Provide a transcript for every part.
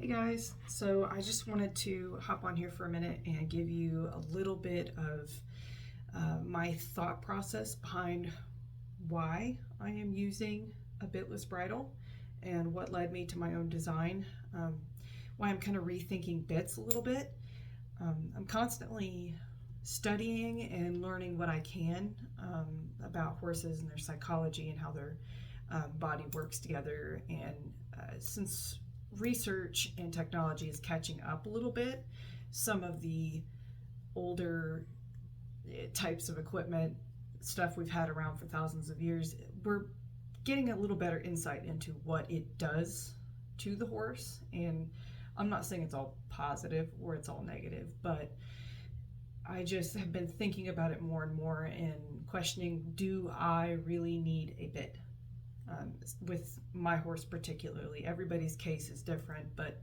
Hey guys, so I just wanted to hop on here for a minute and give you a little bit of my thought process behind why I am using a bitless bridle and what led me to my own design, why I'm kind of rethinking bits a little bit. I'm constantly studying and learning what I can about horses and their psychology and how their body works together. And since research and technology is catching up a little bit, some of the older types of equipment, stuff we've had around for thousands of years, we're getting a little better insight into what it does to the horse. And I'm not saying it's all positive or it's all negative, but I just have been thinking about it more and more and questioning, do I really need a bit? With my horse particularly, everybody's case is different, but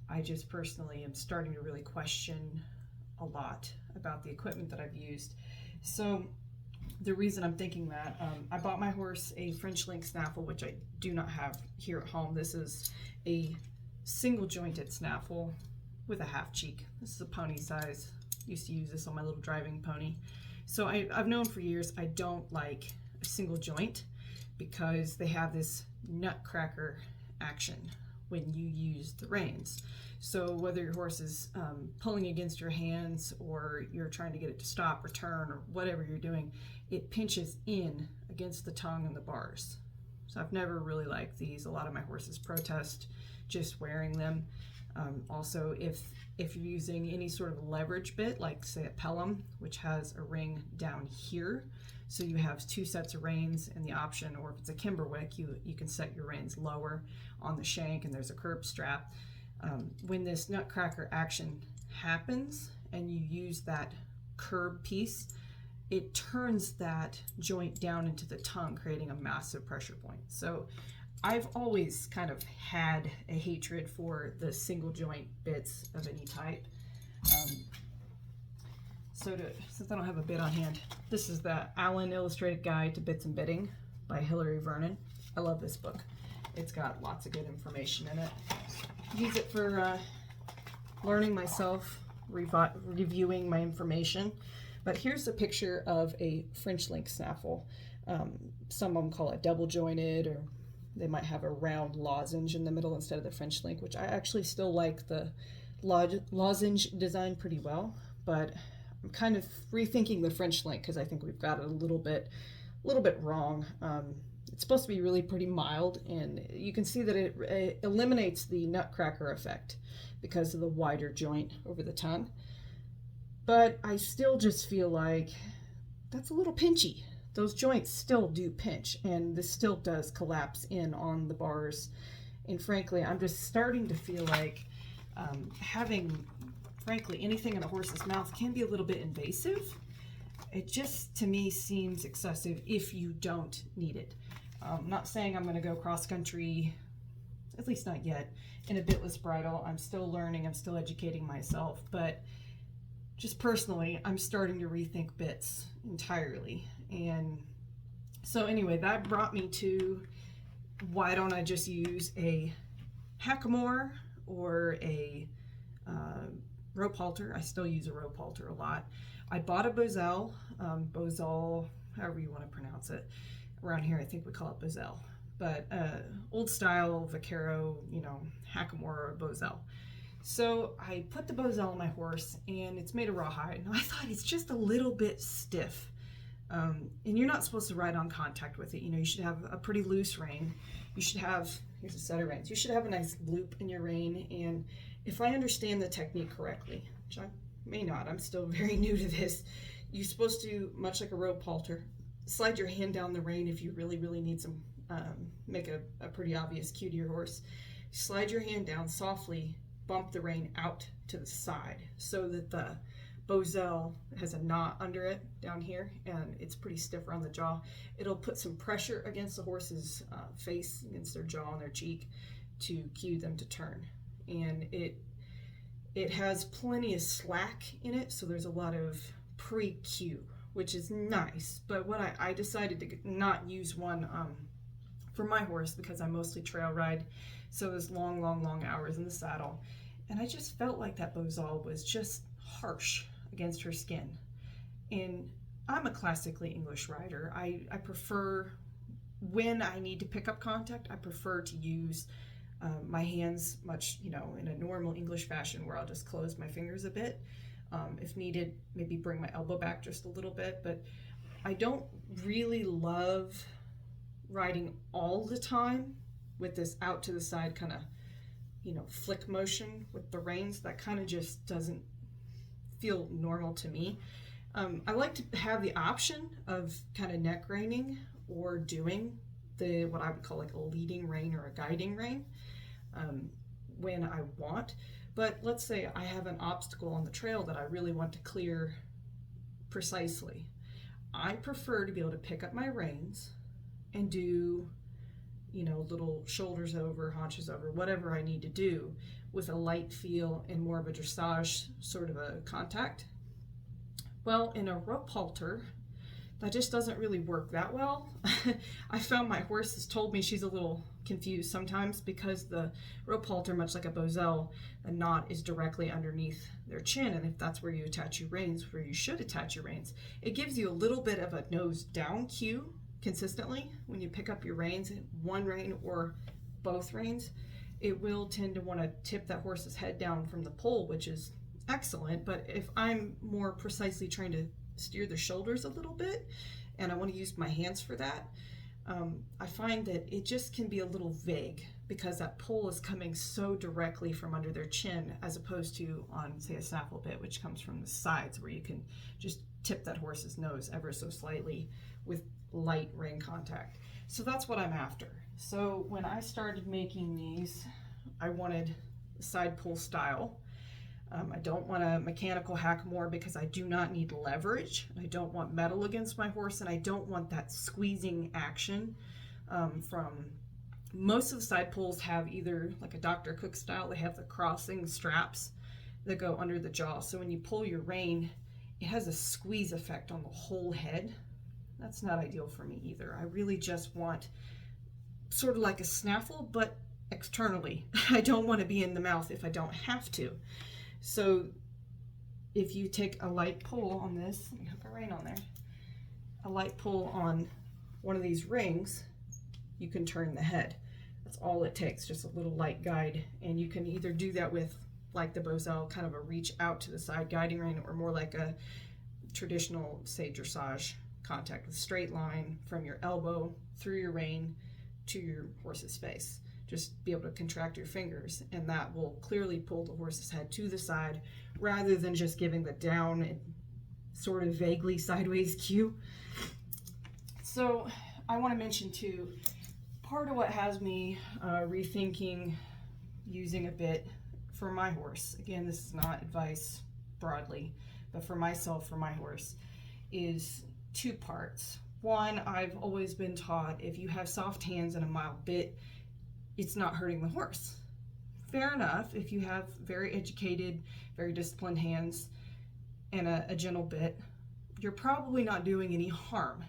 I just personally am starting to really question a lot about the equipment that I've used. So the reason I'm thinking that, I bought my horse a French link snaffle, which I do not have here at home. This is a single jointed snaffle with a half cheek. This is a pony size. Used to use this on my little driving pony. So I've known for years I don't like a single joint because they have this nutcracker action when you use the reins. So whether your horse is pulling against your hands or you're trying to get it to stop or turn or whatever you're doing, it pinches in against the tongue and the bars. So I've never really liked these. A lot of my horses protest just wearing them. Also, if you're using any sort of leverage bit, like say a Pelham, which has a ring down here, so you have two sets of reins and the option, or if it's a Kimberwick, you can set your reins lower on the shank and there's a curb strap. When this nutcracker action happens and you use that curb piece, it turns that joint down into the tongue, creating a massive pressure point. So I've always kind of had a hatred for the single joint bits of any type. Since I don't have a bit on hand, this is the Allen Illustrated Guide to Bits and Bitting by Hilary Vernon. I love this book. It's got lots of good information in it. Use it for learning myself, reviewing my information. But here's a picture of a French link snaffle. Some of them call it double jointed, or they might have a round lozenge in the middle instead of the French link, which I actually still like the lozenge design pretty well, but I'm kind of rethinking the French link because I think we've got it a little bit wrong. It's supposed to be really pretty mild, and you can see that it eliminates the nutcracker effect because of the wider joint over the tongue. But I still just feel like that's a little pinchy. Those joints still do pinch, and this still does collapse in on the bars. And frankly, I'm just starting to feel like having, frankly, anything in a horse's mouth can be a little bit invasive. It just, to me, seems excessive if you don't need it. I'm not saying I'm going to go cross-country, at least not yet, in a bitless bridle. I'm still learning, I'm still educating myself, but just personally, I'm starting to rethink bits entirely. And so anyway, that brought me to, why don't I just use a hackamore or a rope halter? I still use a rope halter a lot. I bought a Bozell, however you want to pronounce it. Around here, I think we call it Bozell, but old style vaquero, hackamore or Bozell. So I put the Bozell on my horse, and it's made of rawhide, and I thought it's just a little bit stiff. And you're not supposed to ride on contact with it. You should have a pretty loose rein. You should have, here's a set of reins. You should have a nice loop in your rein. And if I understand the technique correctly, which I may not, I'm still very new to this, you're supposed to, much like a rope halter, slide your hand down the rein if you really, really need some, make a pretty obvious cue to your horse. Slide your hand down softly, bump the rein out to the side so that the Bozell has a knot under it down here, and it's pretty stiff around the jaw. It'll put some pressure against the horse's face, against their jaw and their cheek, to cue them to turn. And it has plenty of slack in it, so there's a lot of pre-cue, which is nice. But what I decided to not use one for my horse, because I mostly trail ride, so it was long, long, long hours in the saddle. And I just felt like that Bozal was just harsh against her skin. And I'm a classically English rider. I prefer, when I need to pick up contact, I prefer to use my hands much, in a normal English fashion, where I'll just close my fingers a bit. If needed, maybe bring my elbow back just a little bit. But I don't really love riding all the time with this out to the side kind of, flick motion with the reins. That kind of just doesn't feel normal to me. I like to have the option of kind of neck reining, or doing what I would call like a leading rein or a guiding rein when I want. But let's say I have an obstacle on the trail that I really want to clear precisely. I prefer to be able to pick up my reins and do, little shoulders over, haunches over, whatever I need to do, with a light feel and more of a dressage sort of a contact. Well, in a rope halter, that just doesn't really work that well. I found my horse has told me she's a little confused sometimes, because the rope halter, much like a Bozal, the knot is directly underneath their chin, and if that's where you attach your reins, where you should attach your reins, it gives you a little bit of a nose down cue consistently when you pick up your reins, one rein or both reins. It will tend to want to tip that horse's head down from the pole, which is excellent. But if I'm more precisely trying to steer the shoulders a little bit, and I want to use my hands for that, I find that it just can be a little vague, because that pole is coming so directly from under their chin, as opposed to on, say, a snaffle bit, which comes from the sides, where you can just tip that horse's nose ever so slightly with light rein contact. So that's what I'm after. So when I started making these, I wanted side pull style. I don't want a mechanical hackamore, because I do not need leverage. I don't want metal against my horse, and I don't want that squeezing action from most of the side pulls have either like a Dr. Cook style, they have the crossing straps that go under the jaw. So when you pull your rein, it has a squeeze effect on the whole head. That's not ideal for me either. I really just want sort of like a snaffle, but externally. I don't want to be in the mouth if I don't have to. So if you take a light pull on this, let me hook a rein on there, a light pull on one of these rings, you can turn the head. That's all it takes, just a little light guide. And you can either do that with, like the Bozal, kind of a reach out to the side guiding rein, or more like a traditional, say, dressage contact with straight line from your elbow through your rein to your horse's face. Just be able to contract your fingers, and that will clearly pull the horse's head to the side, rather than just giving the down and sort of vaguely sideways cue. So I want to mention too, part of what has me rethinking using a bit for my horse, again, this is not advice broadly, but for myself, for my horse, is two parts. One, I've always been taught, if you have soft hands and a mild bit, it's not hurting the horse. Fair enough, if you have very educated, very disciplined hands and a gentle bit, you're probably not doing any harm.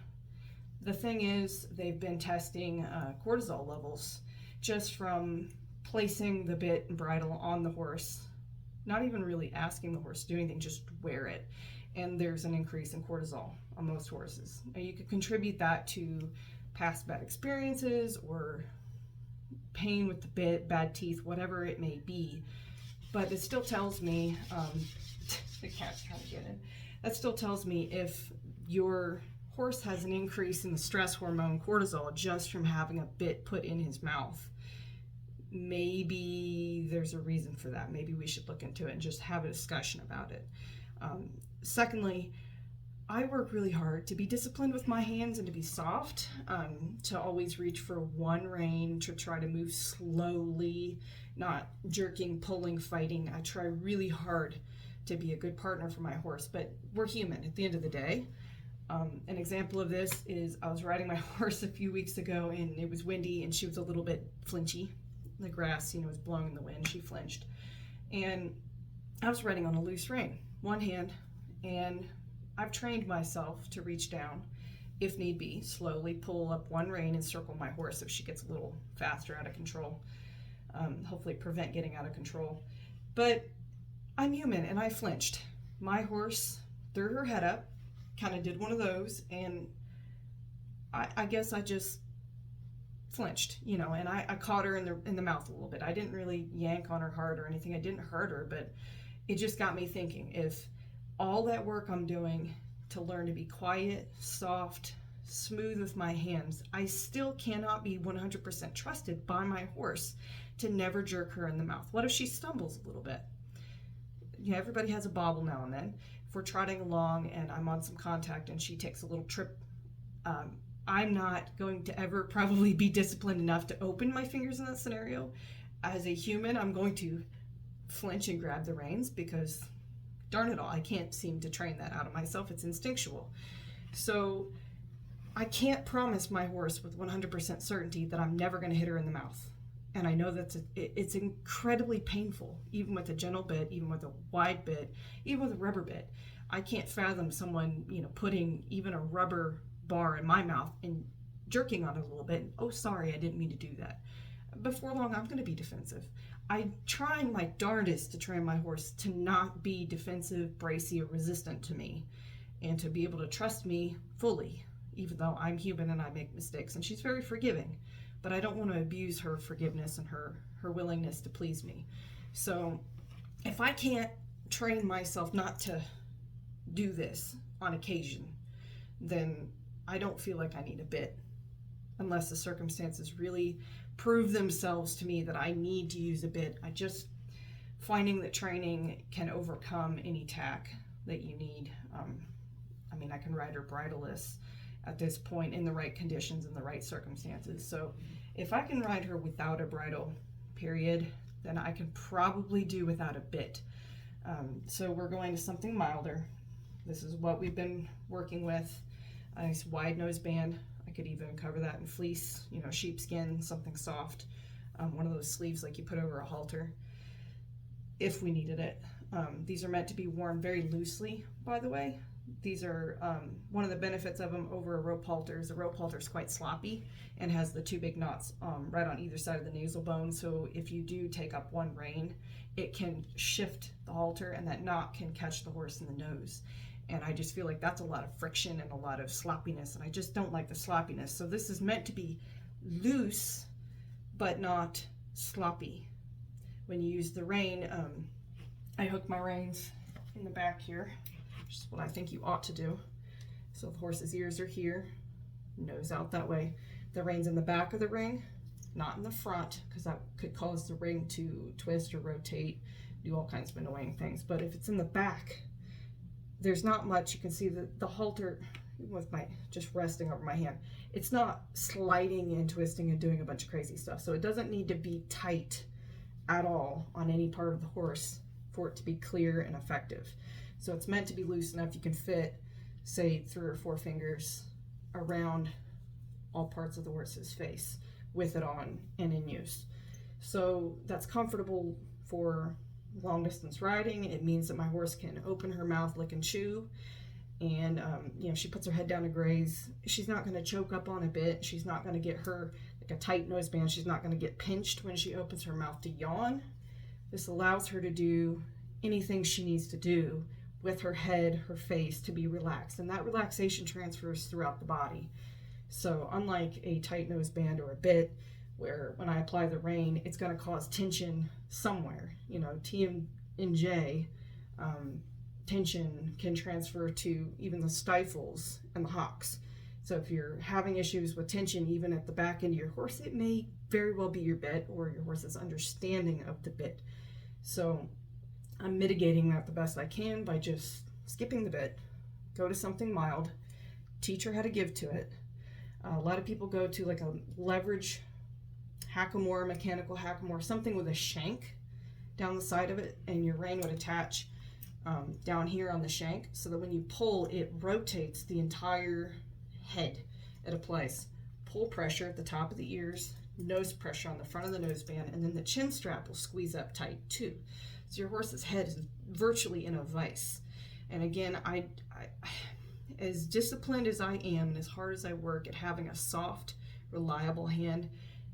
The thing is, they've been testing cortisol levels just from placing the bit and bridle on the horse, not even really asking the horse to do anything, just wear it. And there's an increase in cortisol on most horses. Now, you could contribute that to past bad experiences or pain with the bit, bad teeth, whatever it may be. But it still tells me, the cat's trying to get in, that still tells me if your horse has an increase in the stress hormone cortisol just from having a bit put in his mouth, maybe there's a reason for that. Maybe we should look into it and just have a discussion about it. Secondly, I work really hard to be disciplined with my hands and to be soft, to always reach for one rein, to try to move slowly, not jerking, pulling, fighting. I try really hard to be a good partner for my horse, but we're human at the end of the day. An example of this is I was riding my horse a few weeks ago, and it was windy and she was a little bit flinchy. The grass, was blowing in the wind. She flinched. And I was riding on a loose rein, one hand, and I've trained myself to reach down if need be, slowly pull up one rein and circle my horse if she gets a little faster out of control. Hopefully prevent getting out of control. But I'm human and I flinched. My horse threw her head up, kind of did one of those, and I guess I just flinched, you know, and I caught her in the mouth a little bit. I didn't really yank on her hard or anything. I didn't hurt her, but it just got me thinking, if all that work I'm doing to learn to be quiet, soft, smooth with my hands, I still cannot be 100% trusted by my horse to never jerk her in the mouth. What if she stumbles a little bit? You know, everybody has a bobble now and then. If we're trotting along and I'm on some contact and she takes a little trip, I'm not going to ever probably be disciplined enough to open my fingers in that scenario. As a human, I'm going to flinch and grab the reins because, darn it all, I can't seem to train that out of myself. It's instinctual. So I can't promise my horse with 100% certainty that I'm never going to hit her in the mouth. And I know that it's incredibly painful, even with a gentle bit, even with a wide bit, even with a rubber bit. I can't fathom someone, you know, putting even a rubber bar in my mouth and jerking on it a little bit. Oh, sorry, I didn't mean to do that. Before long, I'm going to be defensive. I'm trying my darndest to train my horse to not be defensive, bracy, or resistant to me, and to be able to trust me fully, even though I'm human and I make mistakes. And she's very forgiving, but I don't want to abuse her forgiveness and her willingness to please me. So if I can't train myself not to do this on occasion, then I don't feel like I need a bit, unless the circumstances really prove themselves to me that I need to use a bit. I just finding that training can overcome any tack that you need. I mean, I can ride her bridleless at this point in the right conditions and the right circumstances. So if I can ride her without a bridle, period, then I can probably do without a bit. So we're going to something milder. This is what we've been working with. A nice wide nose band. I could even cover that in fleece, you know, sheepskin, something soft. One of those sleeves like you put over a halter if we needed it. These are meant to be worn very loosely, by the way. These are one of the benefits of them over a rope halter is the rope halter is quite sloppy and has the two big knots right on either side of the nasal bone. So if you do take up one rein, it can shift the halter and that knot can catch the horse in the nose. And I just feel like that's a lot of friction and a lot of sloppiness, and I just don't like the sloppiness. So this is meant to be loose, but not sloppy. When you use the rein, I hook my reins in the back here, which is what I think you ought to do. So the horse's ears are here, nose out that way. The rein's in the back of the ring, not in the front, because that could cause the ring to twist or rotate, do all kinds of annoying things. But if it's in the back, there's not much. You can see the halter with my just resting over my hand. It's not sliding and twisting and doing a bunch of crazy stuff. So it doesn't need to be tight at all on any part of the horse for it to be clear and effective. So it's meant to be loose enough you can fit, say, 3 or 4 fingers around all parts of the horse's face with it on and in use. So that's comfortable for long distance riding. It means that my horse can open her mouth, lick and chew, and you know, she puts her head down to graze. She's not going to choke up on a bit. She's not going to get her like a tight noseband. She's not going to get pinched when she opens her mouth to yawn. This allows her to do anything she needs to do with her head, her face, to be relaxed, and that relaxation transfers throughout the body. So unlike a tight noseband or a bit, where when I apply the rein, it's going to cause tension somewhere. You know, TMJ tension can transfer to even the stifles and the hocks. So if you're having issues with tension even at the back end of your horse, it may very well be your bit or your horse's understanding of the bit. So I'm mitigating that the best I can by just skipping the bit, go to something mild, teach her how to give to it. A lot of people go to like a leverage hackamore, mechanical hackamore, something with a shank down the side of it, and your rein would attach down here on the shank, so that when you pull, it rotates the entire head. It applies pull pressure at the top of the ears, nose pressure on the front of the noseband, and then the chin strap will squeeze up tight too. So your horse's head is virtually in a vise. And again, as disciplined as I am and as hard as I work at having a soft, reliable hand,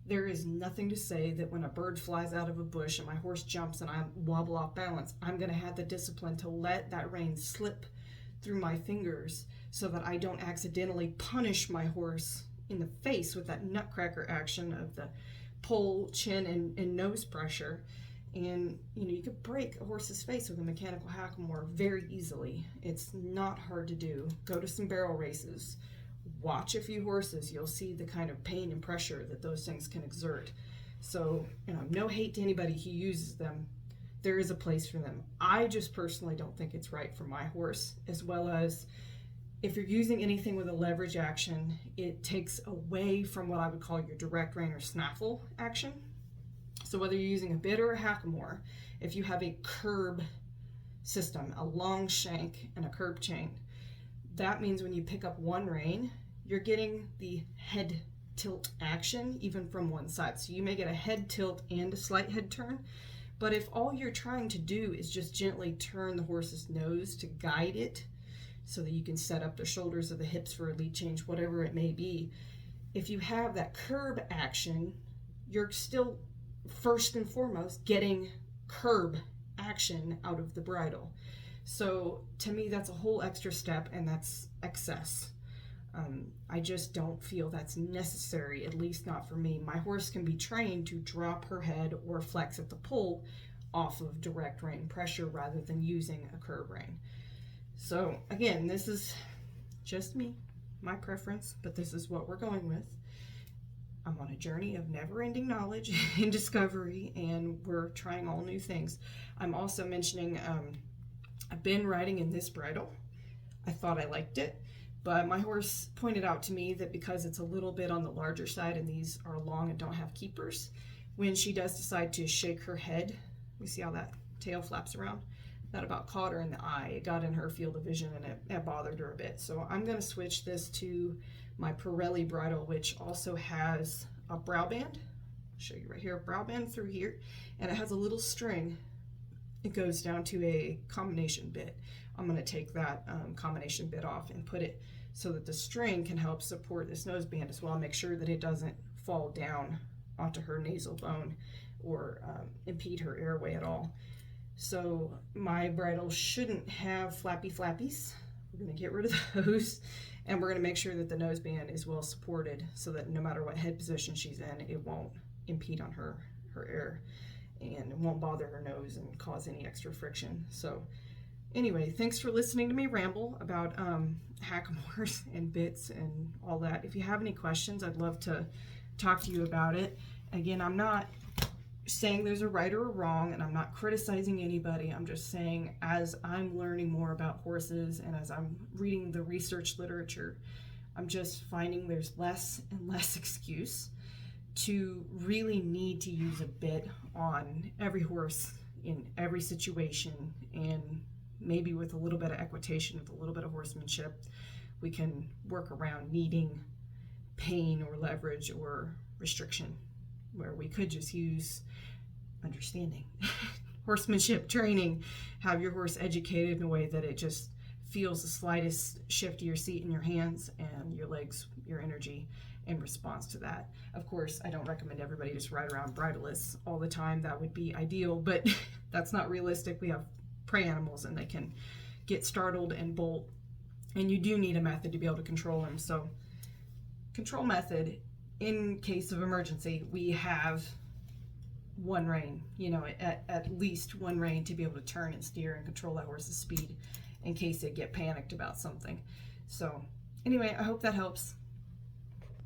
there is nothing to say that when a bird flies out of a bush and my horse jumps and I wobble off balance, I'm going to have the discipline to let that rein slip through my fingers so that I don't accidentally punish my horse in the face with that nutcracker action of the pull, chin, and nose pressure. And you could break a horse's face with a mechanical hackamore very easily. It's not hard to do. Go to some barrel races, watch a few horses. You'll see the kind of pain and pressure that those things can exert. So, no hate to anybody who uses them. There is a place for them. I just personally don't think it's right for my horse, as well as if you're using anything with a leverage action, it takes away from what I would call your direct rein or snaffle action. So whether you're using a bit or a hackamore, if you have a curb system, a long shank and a curb chain, that means when you pick up one rein, you're getting the head tilt action even from one side. So you may get a head tilt and a slight head turn, but if all you're trying to do is just gently turn the horse's nose to guide it so that you can set up the shoulders or the hips for a lead change, whatever it may be, if you have that curb action, you're still first and foremost getting curb action out of the bridle. So to me, that's a whole extra step, and that's excess. I just don't feel that's necessary, at least not for me. My horse can be trained to drop her head or flex at the pull off of direct rein pressure rather than using a curb rein. So again, this is just me, my preference, but this is what we're going with. I'm on a journey of never-ending knowledge and discovery, and we're trying all new things. I'm also mentioning I've been riding in this bridle. I thought I liked it, but my horse pointed out to me that because it's a little bit on the larger side and these are long and don't have keepers, when she does decide to shake her head, you see how that tail flaps around? That about caught her in the eye. It got in her field of vision and it bothered her a bit. So I'm going to switch this to my Pirelli bridle, which also has a brow band. I'll show you right here, a brow band through here, and it has a little string. It goes down to a combination bit. I'm going to take that combination bit off and put it so that the string can help support this nose band as well. Make sure that it doesn't fall down onto her nasal bone or impede her airway at all. So my bridle shouldn't have flappy flappies. We're going to get rid of those, and we're going to make sure that the nose band is well supported so that no matter what head position she's in, it won't impede on her air and it won't bother her nose and cause any extra friction. So anyway, thanks for listening to me ramble about hackamores and bits and all that. If you have any questions, I'd love to talk to you about it. Again, I'm not saying there's a right or a wrong, and I'm not criticizing anybody. I'm just saying, as I'm learning more about horses and as I'm reading the research literature, I'm just finding there's less and less excuse to really need to use a bit on every horse in every situation, and maybe with a little bit of equitation, with a little bit of horsemanship, we can work around needing pain or leverage or restriction, where we could just use understanding, horsemanship training, have your horse educated in a way that it just feels the slightest shift to your seat in your hands and your legs, your energy in response to that. Of course, I don't recommend everybody just ride around bridleless all the time. That would be ideal, but that's not realistic. We have prey animals and they can get startled and bolt, and you do need a method to be able to control them. So control method, in case of emergency, we have one rein, at least one rein to be able to turn and steer and control that horse's speed in case they get panicked about something. So anyway, I hope that helps.